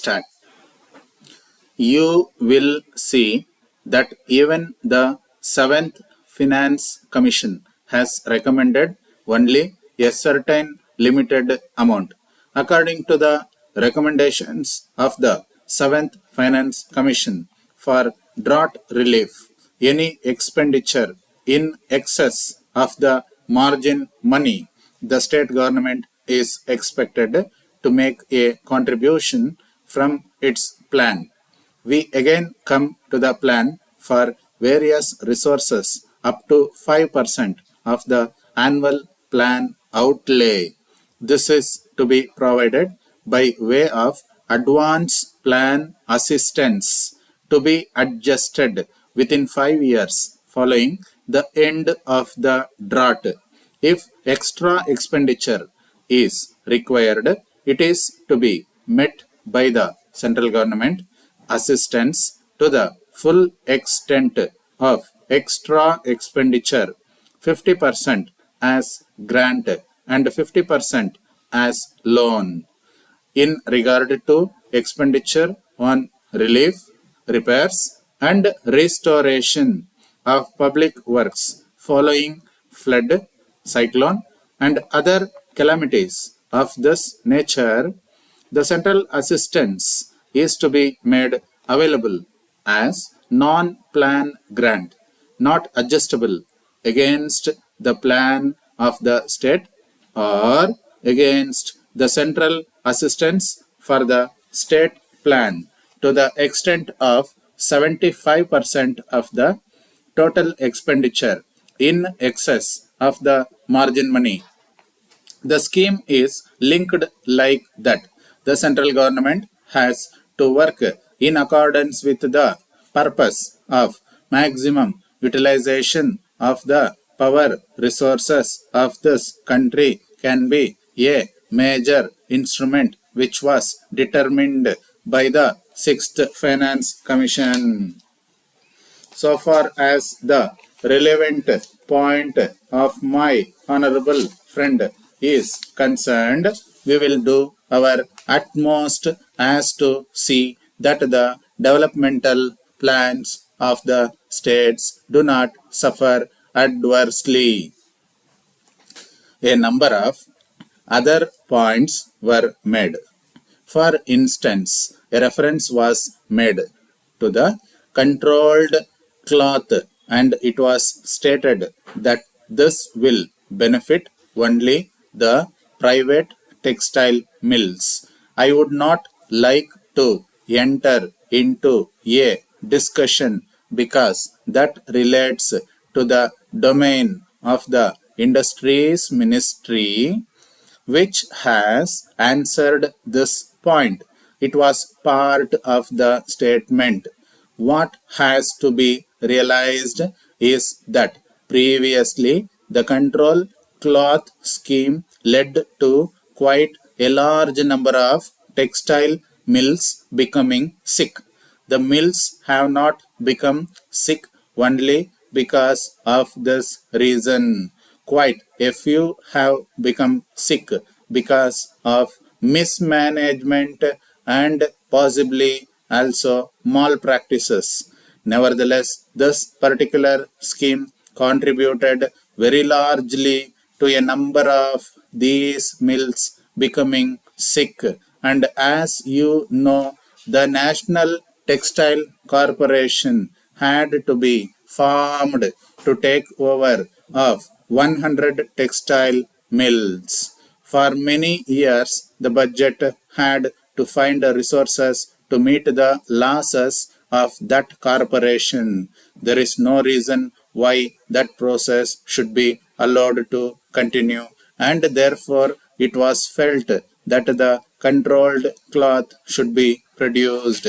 start. You will see that even the 7th Finance Commission has recommended only a certain limited amount. According to the recommendations of the 7th Finance Commission for drought relief, any expenditure in excess of the margin money, the state government is expected to make a contribution from its plan. We again come to the plan for various resources up to 5% of the annual plan outlay. This is to be provided by way of advance plan assistance to be adjusted within 5 years following the end of the drought. If extra expenditure is required, it is to be met by the central government assistance to the full extent of extra expenditure, 50% as grant and 50% as loan. In regard to expenditure on relief, repairs and restoration of public works following flood, cyclone and other calamities of this nature, the central assistance is to be made available as non-plan grant, not adjustable against the plan of the state or against the central assistance for the state plan to the extent of 75% of the total expenditure in excess of the margin money. The scheme is linked like that. The central government has to work in accordance with the purpose of maximum utilization of the power resources of this country can be a major instrument which was determined by the 6th Finance Commission. So far as the relevant point of my honorable friend is concerned, we will do our utmost as to see that the developmental plans of the states do not suffer adversely. A number of other points were made. For instance, a reference was made to the controlled cloth and it was stated that this will benefit only the private textile mills. I would not like to enter into a discussion because that relates to the domain of the Industries Ministry, which has answered this point. It was part of the statement. What has to be realized is that previously the control cloth scheme led to quite a large number of textile mills becoming sick. The mills have not become sick only because of this reason. Quite a few have become sick because of mismanagement and possibly also malpractices. Nevertheless, this particular scheme contributed very largely to a number of these mills becoming sick. And as you know, the National Textile Corporation had to be formed to take over of 100 textile mills. For many years, the budget had to find resources to meet the losses of that corporation. There is no reason why that process should be allowed to continue, and therefore it was felt that the controlled cloth should be produced.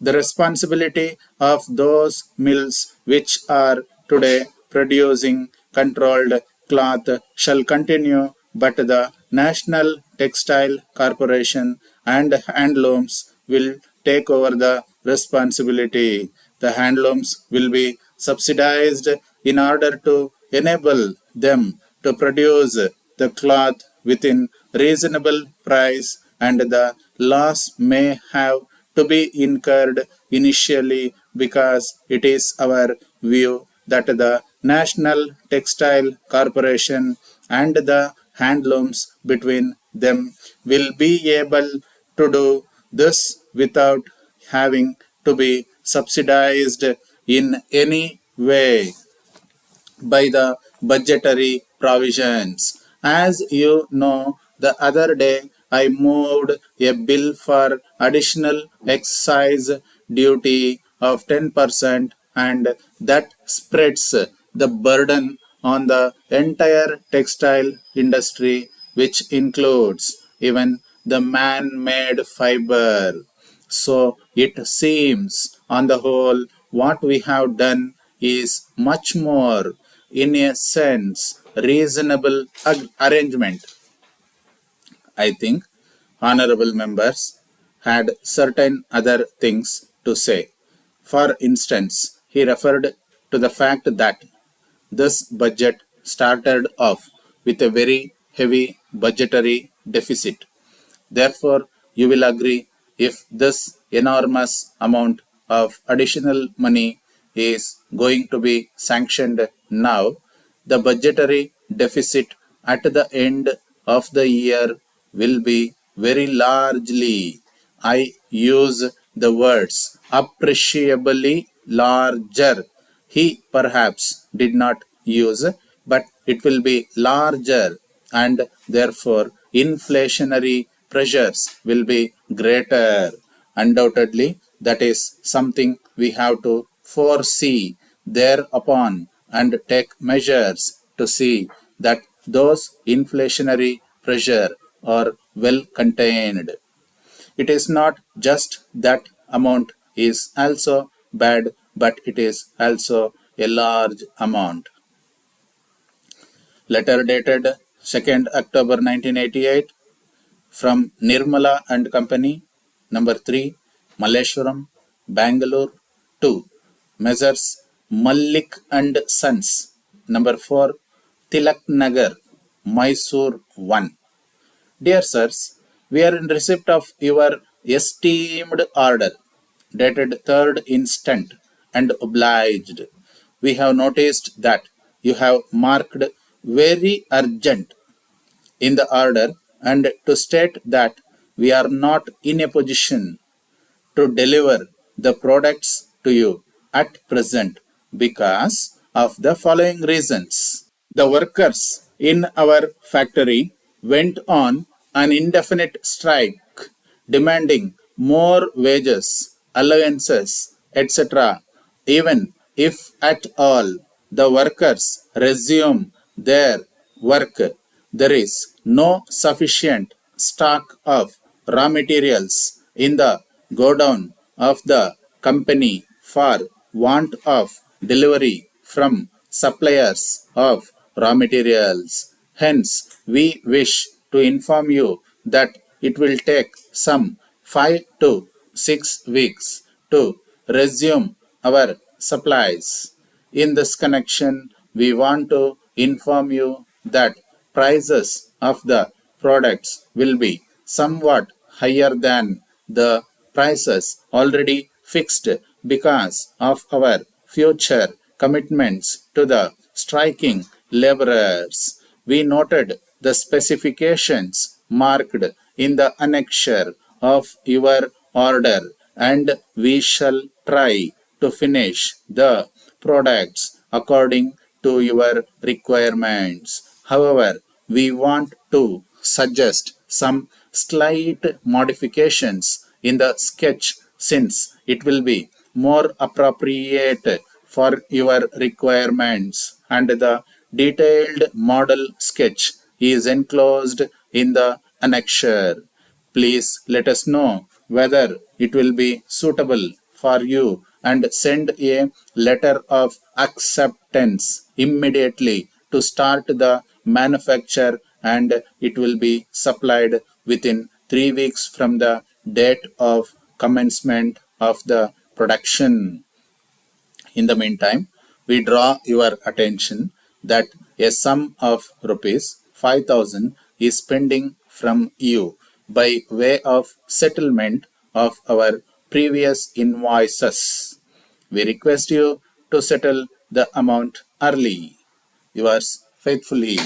The responsibility of those mills which are today producing controlled cloth shall continue, but the National Textile Corporation and handlooms will take over the responsibility. The handlooms will be subsidized in order to enable them to produce the cloth within reasonable price and the loss may have to be incurred initially because it is our view that the National Textile Corporation and the handlooms between them will be able to do this without having to be subsidized in any way by the budgetary provisions. As you know, the other day I moved a bill for additional excise duty of 10%, and that spreads the burden on the entire textile industry, which includes even the man-made fiber. So it seems, on the whole, what we have done is much more, in a sense, reasonable arrangement. I think honorable members had certain other things to say. For instance, he referred to the fact that this budget started off with a very heavy budgetary deficit. Therefore, you will agree, if this enormous amount of additional money is going to be sanctioned now, the budgetary deficit at the end of the year will be very largely, I use the words appreciably larger. He perhaps did not use, but it will be larger, and therefore inflationary pressures will be greater. Undoubtedly, that is something we have to foresee thereupon and take measures to see that those inflationary pressure are well contained. It is not just that amount is also bad, but it is also a large amount. Letter dated 2nd October 1988 from Nirmala and Company, number 3, Malleshwaram, Bangalore, to Messrs. Mallik and Sons, number 4, Tilak Nagar, Mysore 1. Dear sirs, we are in receipt of your esteemed order, dated 3rd instant, and obliged. We have noticed that you have marked very urgent in the order, and to state that we are not in a position to deliver the products to you at present because of the following reasons. The workers in our factory went on an indefinite strike, demanding more wages, allowances, etc. Even if at all the workers resume their work, there is no sufficient stock of raw materials in the godown of the company for want of delivery from suppliers of raw materials. Hence, we wish to inform you that it will take some 5 to 6 weeks to resume our supplies. In this connection, we want to inform you that prices of the products will be somewhat higher than the prices already fixed because of our future commitments to the striking laborers. We noted the specifications marked in the annexure of your order, and we shall try to finish the products according to your requirements. However, we want to suggest some slight modifications in the sketch, since it will be more appropriate for your requirements, and the detailed model sketch is enclosed in the annexure. Please let us know whether it will be suitable for you and send a letter of acceptance immediately to start the manufacture, and it will be supplied within 3 weeks from the date of commencement of the production. In the meantime, we draw your attention that a sum of rupees 5,000 is pending from you, by way of settlement of our previous invoices. We request you to settle the amount early. Yours faithfully.